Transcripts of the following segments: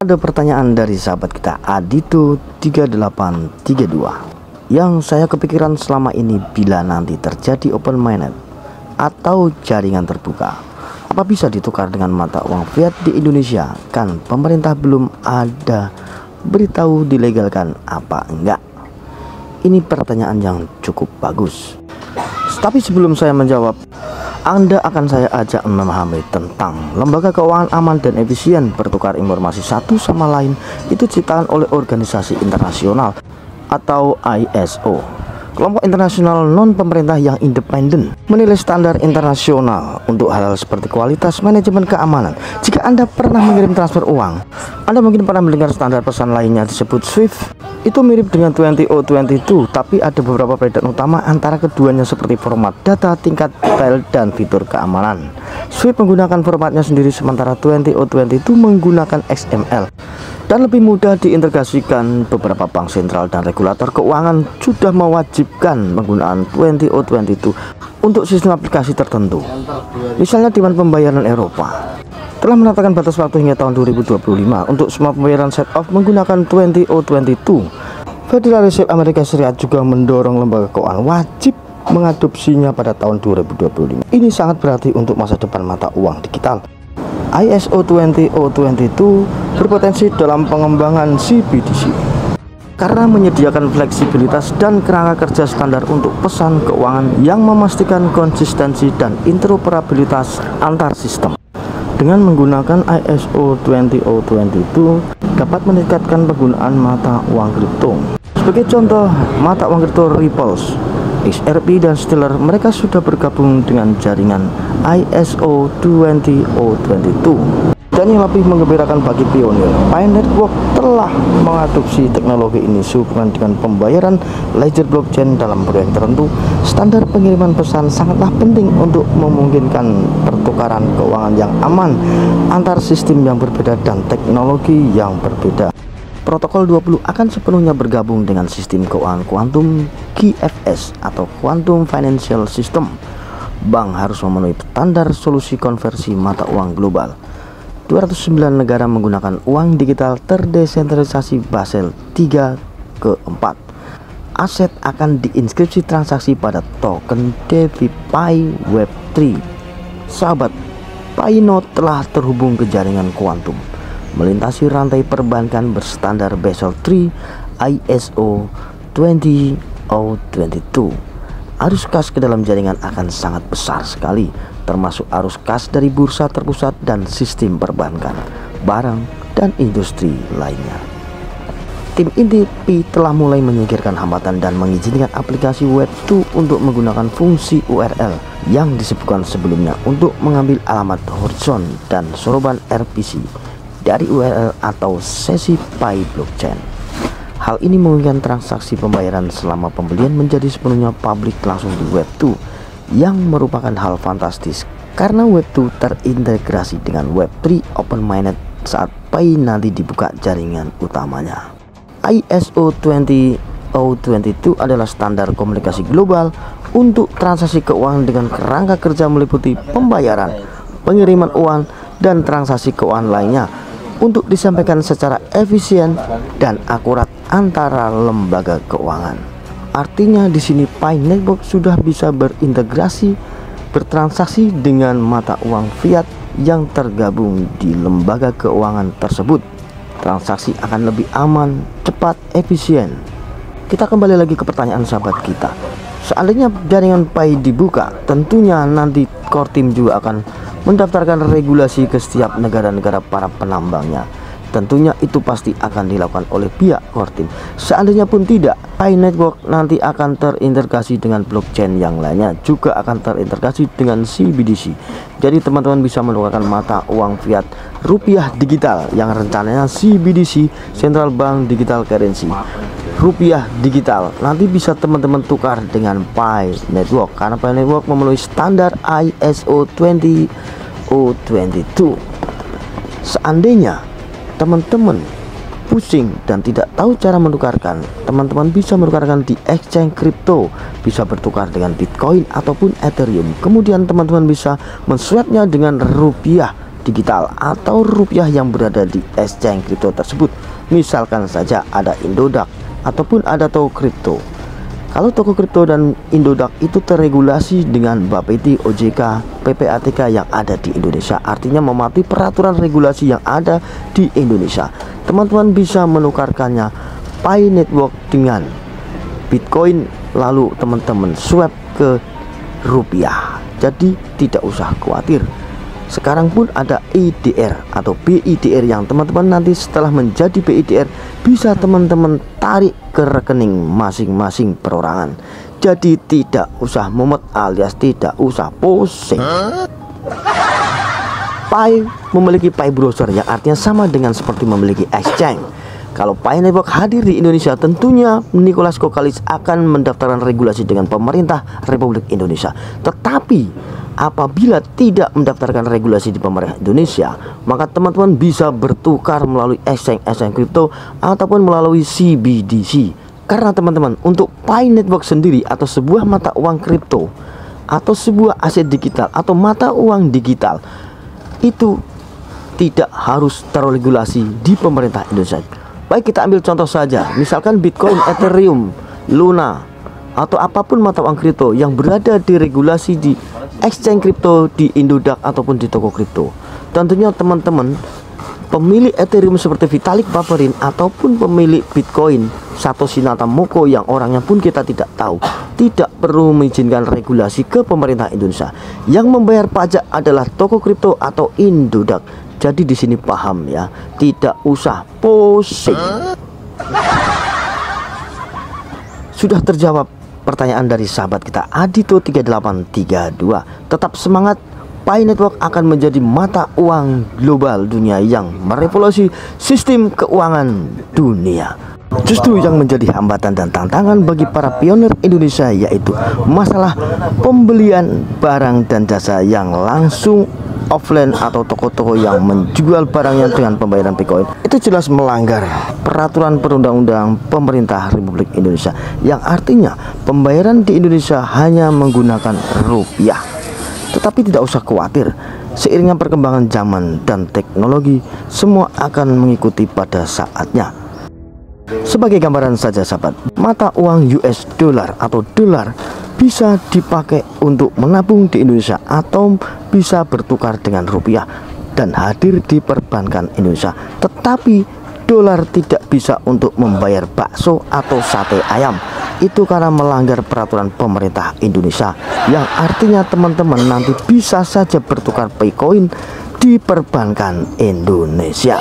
Ada pertanyaan dari sahabat kita Adito3832 yang saya kepikiran selama ini, bila nanti terjadi open mainnet atau jaringan terbuka, apa bisa ditukar dengan mata uang fiat di Indonesia? Kan pemerintah belum ada beritahu dilegalkan apa enggak. Ini pertanyaan yang cukup bagus. Tapi sebelum saya menjawab, Anda akan saya ajak memahami tentang lembaga keuangan aman dan efisien bertukar informasi satu sama lain. Itu diciptakan oleh organisasi internasional atau ISO, kelompok internasional non pemerintah yang independen, menilai standar internasional untuk hal-hal seperti kualitas, manajemen keamanan. Jika Anda pernah mengirim transfer uang, Anda mungkin pernah mendengar standar pesan lainnya disebut SWIFT. Itu mirip dengan 20O22, tapi ada beberapa perbedaan utama antara keduanya seperti format data, tingkat detail, dan fitur keamanan. SWIFT menggunakan formatnya sendiri, sementara 20O22 menggunakan XML dan lebih mudah diintegrasikan. Beberapa bank sentral dan regulator keuangan sudah mewajibkan penggunaan 20O22 untuk sistem aplikasi tertentu. Misalnya Dewan Pembayaran Eropa telah menetapkan batas waktu hingga tahun 2025 untuk semua pembayaran set-off menggunakan 20O22. Federal Reserve Amerika Serikat juga mendorong lembaga keuangan wajib mengadopsinya pada tahun 2025. Ini sangat berarti untuk masa depan mata uang digital. ISO 20O22 berpotensi dalam pengembangan CBDC karena menyediakan fleksibilitas dan kerangka kerja standar untuk pesan keuangan yang memastikan konsistensi dan interoperabilitas antar sistem. Dengan menggunakan ISO 20O22 dapat meningkatkan penggunaan mata uang kripto. Sebagai contoh, mata uang kripto Ripple, XRP, dan Stellar, mereka sudah bergabung dengan jaringan ISO 20O22. Dan yang lebih menggembirakan bagi pionir, Pi Network telah mengadopsi teknologi ini sehubungan dengan pembayaran ledger blockchain dalam proyek tertentu. Standar pengiriman pesan sangatlah penting untuk memungkinkan pertukaran keuangan yang aman antar sistem yang berbeda dan teknologi yang berbeda. Protokol 20 akan sepenuhnya bergabung dengan sistem keuangan kuantum QFS atau Quantum Financial System. Bank harus memenuhi standar solusi konversi mata uang global. 209 negara menggunakan uang digital terdesentralisasi Basel 3 ke 4. Aset akan diinskripsi transaksi pada token DeFi Web3. Sahabat, Pinode telah terhubung ke jaringan kuantum, melintasi rantai perbankan berstandar Basel III ISO 20O22. Arus kas ke dalam jaringan akan sangat besar sekali, termasuk arus kas dari bursa terpusat dan sistem perbankan, barang, dan industri lainnya. Tim inti Pi telah mulai menyingkirkan hambatan dan mengizinkan aplikasi Web2 untuk menggunakan fungsi URL yang disebutkan sebelumnya untuk mengambil alamat horizon dan soroban RPC dari URL atau sesi Pi blockchain. Hal ini memungkinkan transaksi pembayaran selama pembelian menjadi sepenuhnya publik langsung di Web2, yang merupakan hal fantastis karena Web2 terintegrasi dengan Web3 open mainnet saat Pi nanti dibuka jaringan utamanya. ISO 20O22 adalah standar komunikasi global untuk transaksi keuangan dengan kerangka kerja meliputi pembayaran, pengiriman uang, dan transaksi keuangan lainnya untuk disampaikan secara efisien dan akurat antara lembaga keuangan. Artinya di sini Pi Network sudah bisa bertransaksi dengan mata uang fiat yang tergabung di lembaga keuangan tersebut. Transaksi akan lebih aman, cepat, efisien. Kita kembali lagi ke pertanyaan sahabat kita. Seandainya jaringan Pi dibuka, tentunya nanti core team juga akan mendaftarkan regulasi ke setiap negara-negara para penambangnya. Tentunya itu pasti akan dilakukan oleh pihak core team. Seandainya pun tidak, Pi Network nanti akan terintegrasi dengan blockchain yang lainnya, juga akan terintegrasi dengan CBDC. Jadi teman-teman bisa menukarkan mata uang fiat rupiah digital yang rencananya CBDC, Central Bank Digital Currency, rupiah digital. Nanti bisa teman-teman tukar dengan Pi Network karena Pi Network memenuhi standar ISO 20O22. Seandainya teman-teman pusing dan tidak tahu cara menukarkan, teman-teman bisa menukarkan di exchange kripto, bisa bertukar dengan Bitcoin ataupun Ethereum. Kemudian teman-teman bisa men-swapnya dengan rupiah digital atau rupiah yang berada di exchange kripto tersebut. Misalkan saja ada Indodax ataupun ada toko kripto. Kalau toko kripto dan Indodax itu terregulasi dengan Bapeti, OJK, PPATK yang ada di Indonesia, artinya mematuhi peraturan regulasi yang ada di Indonesia. Teman-teman bisa menukarkannya Pi Network dengan Bitcoin, lalu teman-teman swap ke rupiah. Jadi tidak usah khawatir. Sekarang pun ada IDR atau BIDR yang teman-teman nanti setelah menjadi BIDR bisa teman-teman tarik ke rekening masing-masing perorangan. Jadi tidak usah mumet alias tidak usah pusing. Pi memiliki Pi browser yang artinya sama dengan seperti memiliki exchange. Kalau Pi Network hadir di Indonesia, tentunya Nicholas Kokalis akan mendaftarkan regulasi dengan pemerintah Republik Indonesia. Tetapi apabila tidak mendaftarkan regulasi di pemerintah Indonesia, maka teman-teman bisa bertukar melalui exchange kripto ataupun melalui CBDC. Karena teman-teman, untuk Pi Network sendiri atau sebuah mata uang kripto atau sebuah aset digital atau mata uang digital itu tidak harus terregulasi di pemerintah Indonesia. Baik, kita ambil contoh saja, misalkan Bitcoin, Ethereum, Luna, atau apapun mata uang kripto yang berada di regulasi di exchange kripto, di Indodax ataupun di toko kripto. Tentunya teman-teman pemilik Ethereum seperti Vitalik Buterin ataupun pemilik Bitcoin Satoshi Nakamoto yang orangnya pun kita tidak tahu, tidak perlu mengizinkan regulasi ke pemerintah Indonesia. Yang membayar pajak adalah toko kripto atau Indodax. Jadi di sini paham ya, tidak usah pusing. Sudah terjawab pertanyaan dari sahabat kita Adito 3832. Tetap semangat, Pi Network akan menjadi mata uang global dunia yang merevolusi sistem keuangan dunia. Justru yang menjadi hambatan dan tantangan bagi para pionir Indonesia yaitu masalah pembelian barang dan jasa yang langsung offline atau toko-toko yang menjual barangnya dengan pembayaran Bitcoin. Itu jelas melanggar peraturan perundang-undang pemerintah Republik Indonesia, yang artinya pembayaran di Indonesia hanya menggunakan rupiah. Tetapi tidak usah khawatir, seiringnya perkembangan zaman dan teknologi, semua akan mengikuti pada saatnya. Sebagai gambaran saja sahabat, mata uang US dollar atau dolar bisa dipakai untuk menabung di Indonesia atau bisa bertukar dengan rupiah dan hadir di perbankan Indonesia. Tetapi dolar tidak bisa untuk membayar bakso atau sate ayam. Itu karena melanggar peraturan pemerintah Indonesia, yang artinya teman-teman nanti bisa saja bertukar Bitcoin di perbankan Indonesia.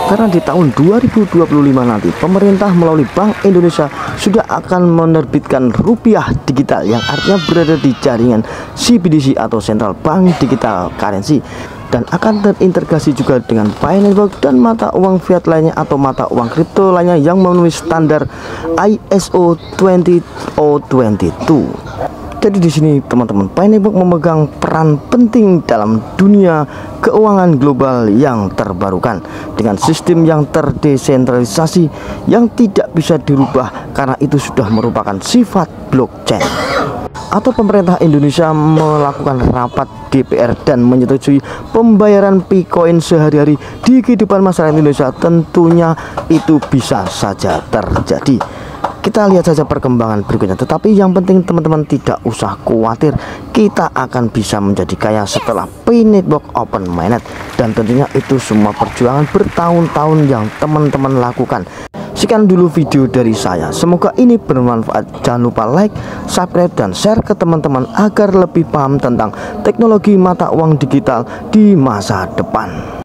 Karena di tahun 2025 nanti pemerintah melalui Bank Indonesia sudah akan menerbitkan rupiah digital yang artinya berada di jaringan CBDC atau Central Bank Digital Currency, dan akan terintegrasi juga dengan Pi Network dan mata uang fiat lainnya atau mata uang kripto lainnya yang memenuhi standar ISO 20022. Jadi di sini teman-teman, Pi Network memegang peran penting dalam dunia keuangan global yang terbarukan dengan sistem yang terdesentralisasi yang tidak bisa dirubah karena itu sudah merupakan sifat blockchain. Atau pemerintah Indonesia melakukan rapat DPR dan menyetujui pembayaran Bitcoin sehari-hari di kehidupan masyarakat Indonesia, tentunya itu bisa saja terjadi. Kita lihat saja perkembangan berikutnya. Tetapi yang penting teman-teman tidak usah khawatir, kita akan bisa menjadi kaya setelah Pi Network open mainnet. Dan tentunya itu semua perjuangan bertahun-tahun yang teman-teman lakukan. Sekian dulu video dari saya, semoga ini bermanfaat. Jangan lupa like, subscribe, dan share ke teman-teman agar lebih paham tentang teknologi mata uang digital di masa depan.